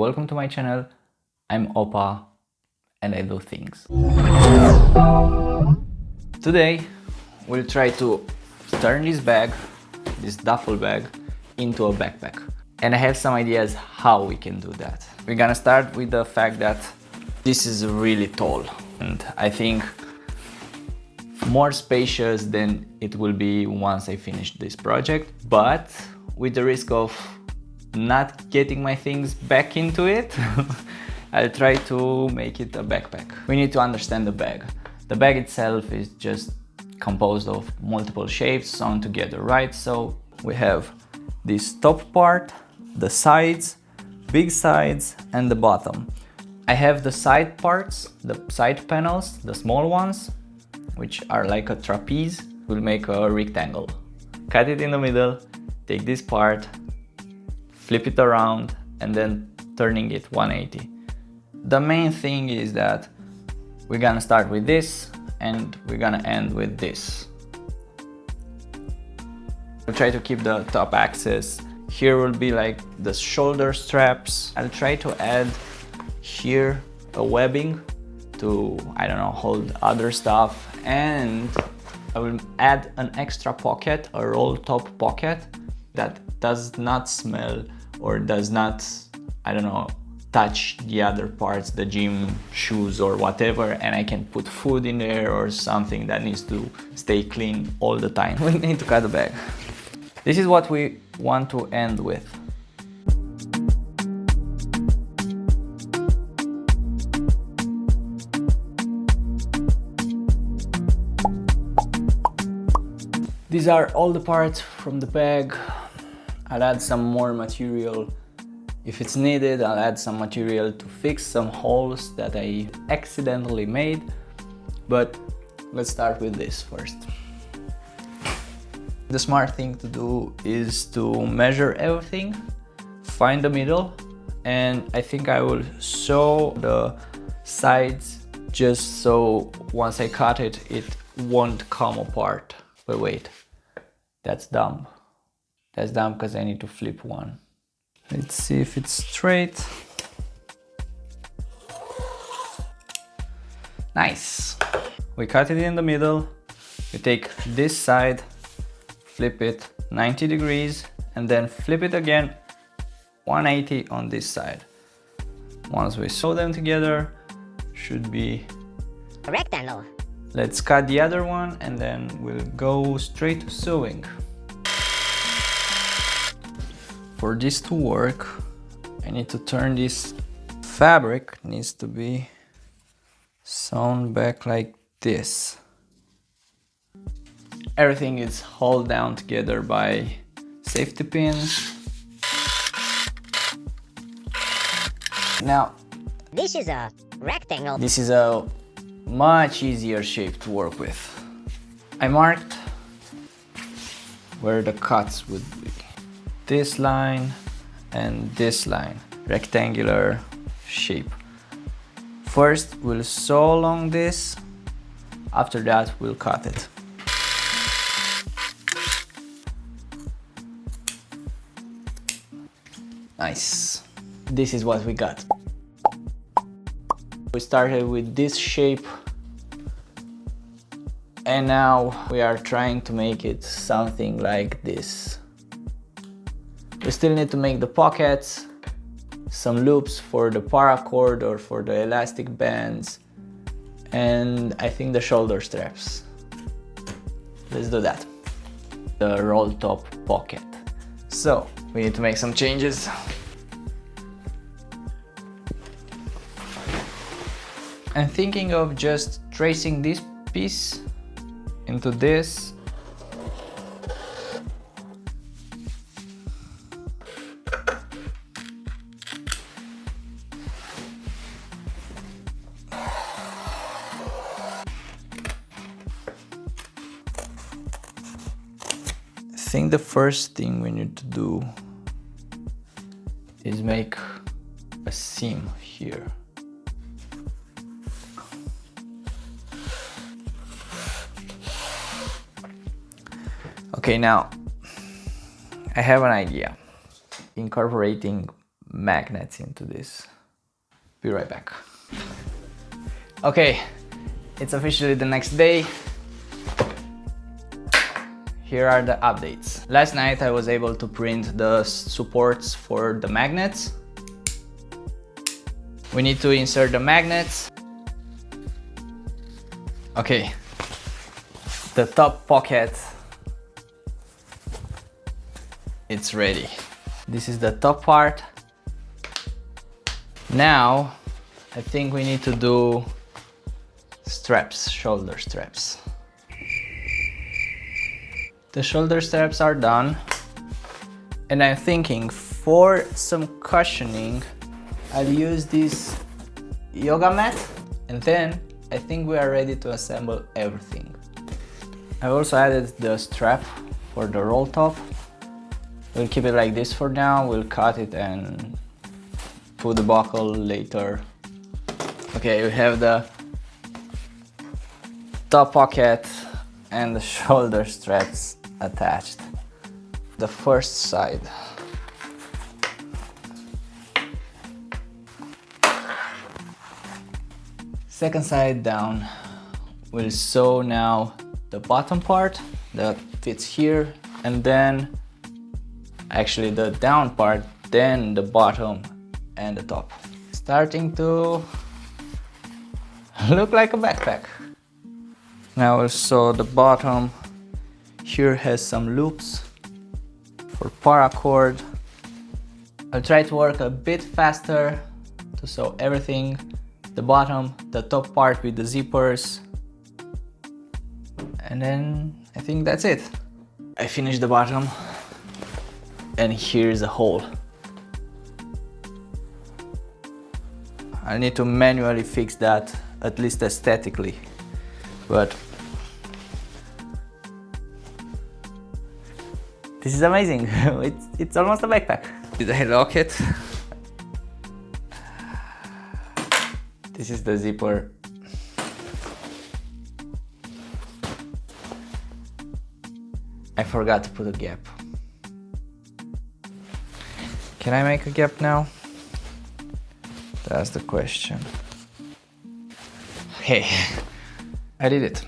Welcome to my channel. I'm Opa and I do things. Today we'll try to turn this duffel bag, into a backpack. And I have some ideas how we can do that. We're gonna start with the fact that this is really tall and I think more spacious than it will be once I finish this project, but with the risk of not getting my things back into it, I'll try to make it a backpack. We need to understand the bag. The bag itself is just composed of multiple shapes sewn together, right? So we have this top part, the sides, big sides, and the bottom. I have the side parts, the side panels, the small ones, which are like a trapeze. We'll make a rectangle. Cut it in the middle, take this part, flip it around, and then turning it 180. The main thing is that we're gonna start with this and we're gonna end with this. We'll try to keep the top axis. Here will be like the shoulder straps. I'll try to add here a webbing to, I don't know, hold other stuff, and I will add an extra pocket, a roll top pocket that does not smell or does not, I don't know, touch the other parts, the gym shoes or whatever, and I can put food in there or something that needs to stay clean all the time. We need to cut the bag. This is what we want to end with. These are all the parts from the bag. I'll add some more material if it's needed. I'll add some material to fix some holes that I accidentally made. But let's start with this first. The smart thing to do is to measure everything, find the middle, and I think I will sew the sides just so once I cut it, it won't come apart. But wait, that's dumb. That's dumb because I need to flip one. Let's see if it's straight. Nice. We cut it in the middle. We take this side, flip it 90 degrees, and then flip it again 180 on this side. Once we sew them together, should be a rectangle. Let's cut the other one and then we'll go straight to sewing. For this to work, I need to turn this fabric, needs to be sewn back like this. Everything is held down together by safety pins. Now, this is a rectangle. This is a much easier shape to work with. I marked where the cuts would be. This line and this line, rectangular shape. First we'll sew along this, after that we'll cut it. Nice. This is what we got. We started with this shape and now we are trying to make it something like this. We still need to make the pockets, some loops for the paracord or for the elastic bands, and I think the shoulder straps. Let's do that. The roll top pocket. So we need to make some changes. I'm thinking of just tracing this piece into this. I think the first thing we need to do is make a seam here. Okay, now I have an idea. Incorporating magnets into this. Be right back. Okay, it's officially the next day. Here are the updates. Last night I was able to print the supports for the magnets. We need to insert the magnets. Okay, the top pocket, it's ready. This is the top part. Now, I think we need to do straps, shoulder straps. The shoulder straps are done. And I'm thinking for some cushioning, I'll use this yoga mat, and then I think we are ready to assemble everything. I've also added the strap for the roll top. We'll keep it like this for now. We'll cut it and put the buckle later. Okay, we have the top pocket and the shoulder straps attached. The first side. Second side down. We'll sew now the bottom part that fits here, and then actually the down part, then the bottom and the top. Starting to look like a backpack. Now we'll sew the bottom. Here has some loops for paracord. I'll try to work a bit faster to sew everything. The bottom, the top part with the zippers. And then I think that's it. I finished the bottom and here's a hole. I need to manually fix that, at least aesthetically, but this is amazing. It's almost a backpack. Did I lock it? This is the zipper. I forgot to put a gap. Can I make a gap now? That's the question. Okay, I did it.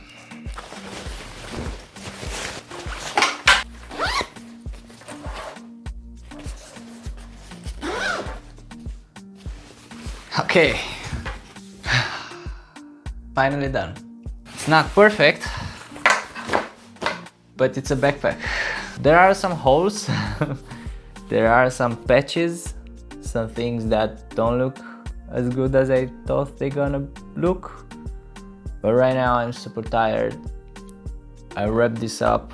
Okay, finally done. It's not perfect, but it's a backpack. There are some holes, there are some patches, some things that don't look as good as I thought they're gonna look. But right now I'm super tired. I wrap this up.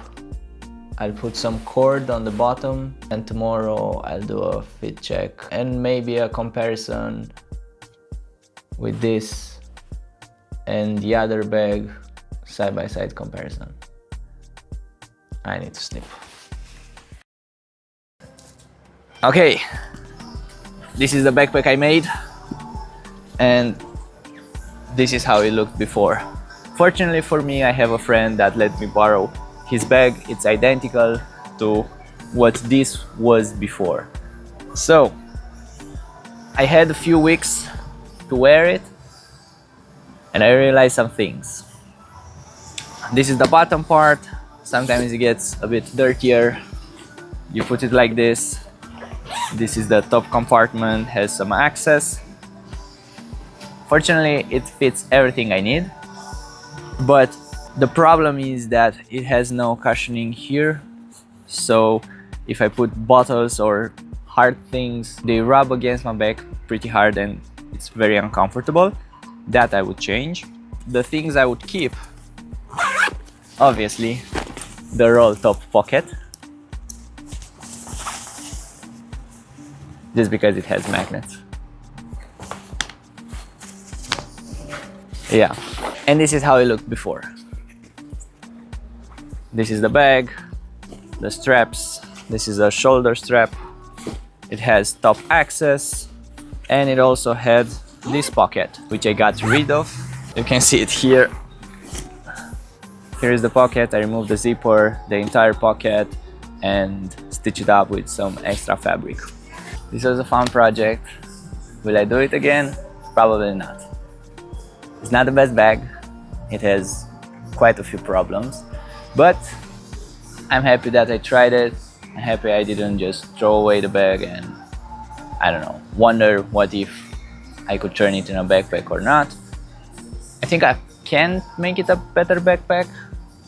I'll put some cord on the bottom, and tomorrow I'll do a fit check and maybe a comparison with this and the other bag, side-by-side comparison. I need to sleep. Okay, this is the backpack I made, and this is how it looked before. Fortunately for me, I have a friend that let me borrow his bag. It's identical to what this was before. So I had a few weeks to wear it, and I realized some things. This is the bottom part. Sometimes it gets a bit dirtier. You put it like this. This is the top compartment, has some access. Fortunately, it fits everything I need, but the problem is that it has no cushioning here. So if I put bottles or hard things, they rub against my back pretty hard and it's very uncomfortable. That I would change. The things I would keep, obviously, the roll top pocket, just because it has magnets. Yeah, and this is how it looked before. This is the bag, the straps. This is a shoulder strap. It has top access, and it also had this pocket, which I got rid of. You can see it here. Here is the pocket. I removed the zipper, the entire pocket, and stitched it up with some extra fabric. This was a fun project. Will I do it again? Probably not. It's not the best bag. It has quite a few problems, but I'm happy that I tried it. I'm happy I didn't just throw away the bag and, I don't know, wonder what if I could turn it in a backpack or not. I think I can make it a better backpack,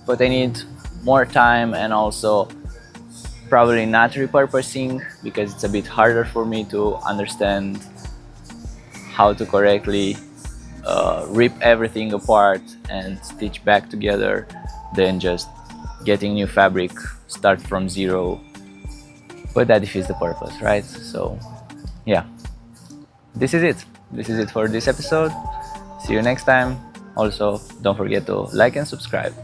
but I need more time and also probably not repurposing, because it's a bit harder for me to understand how to correctly rip everything apart and stitch back together than just getting new fabric, start from zero. But that defeats the purpose, right? So yeah, this is it. This is it for this episode. See you next time. Also, don't forget to like and subscribe.